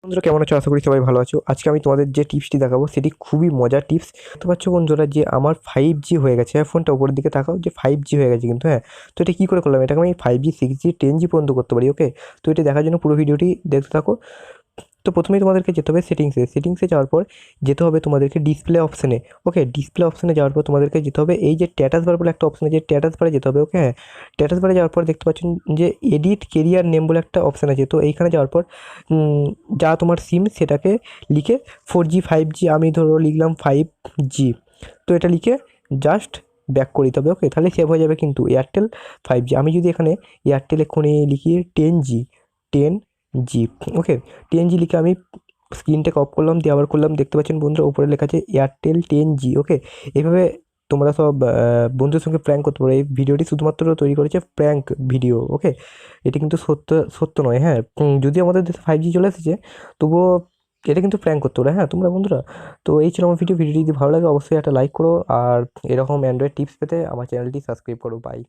বন্ধুরা কেমন আছো? আশা করি সবাই ভালো আছো। আজকে আমি তোমাদের যে টিপসটি দেখাবো সেটি খুবই মজার টিপস। দেখতে পাচ্ছ বন্ধুরা যে আমার 5G হয়ে গেছে। হ্যাঁ, ফোনটা উপরের দিকে তাকাও যে 5G হয়ে গেছে কিন্তু হ্যাঁ। তো এটা কী করে করলাম? এটাকে আমি 5G 6G 10G পর্যন্ত করতে পারি। ওকে, তো এটা দেখার জন্য পুরো ভিডিওটি দেখতে থাকো। তো প্রথমেই তোমাদেরকে যেতে হবে সেটিংসে যাওয়ার পর যেতে হবে তোমাদেরকে ডিসপ্লে অপশানে। ওকে, ডিসপ্লে অপশানে যাওয়ার পর তোমাদেরকে যেতে হবে এই যে স্ট্যাটাস বার বলে একটা অপশান আছে, স্ট্যাটাস বারে যেতে হবে। ওকে, হ্যাঁ, স্ট্যাটাস বারে যাওয়ার পর দেখতে পাচ্ছেন যে এডিট কেরিয়ার নেম বলে একটা অপশান আছে। তো এইখানে যাওয়ার পর যা তোমার সিম সেটাকে লিখে 4G 5G আমি ধরো লিখলাম 5G। তো এটা লিখে জাস্ট ব্যাক করে দিতে হবে। ওকে, তাহলে সেভ হয়ে যাবে কিন্তু এয়ারটেল 5G। আমি যদি এখানে এয়ারটেল এক্ষুনি লিখি 10G। ওকে, 10G লিখে আমি স্ক্রিনটাকে অফ করলাম, দিয়ে আবার করলাম। দেখতে পাচ্ছেন বন্ধুরা উপরে লেখা আছে এয়ারটেল 10G। ওকে, এইভাবে তোমরা সব বন্ধুদের সঙ্গে প্র্যাঙ্ক করতে পারো। এই ভিডিওটি শুধুমাত্র তৈরি করেছে প্র্যাঙ্ক ভিডিও। ওকে, এটি কিন্তু সত্য সত্য নয়। হ্যাঁ, যদিও আমাদের দেশে 5G চলে এসেছে, তবুও এটা কিন্তু প্র্যাঙ্ক করতে পারে। হ্যাঁ তোমরা বন্ধুরা, তো এই ছিল আমার ভিডিওটি যদি ভালো লাগে অবশ্যই একটা লাইক করো, আর এরকম অ্যান্ড্রয়েড টিপস পেতে আমার চ্যানেলটি সাবস্ক্রাইব করো। বাই।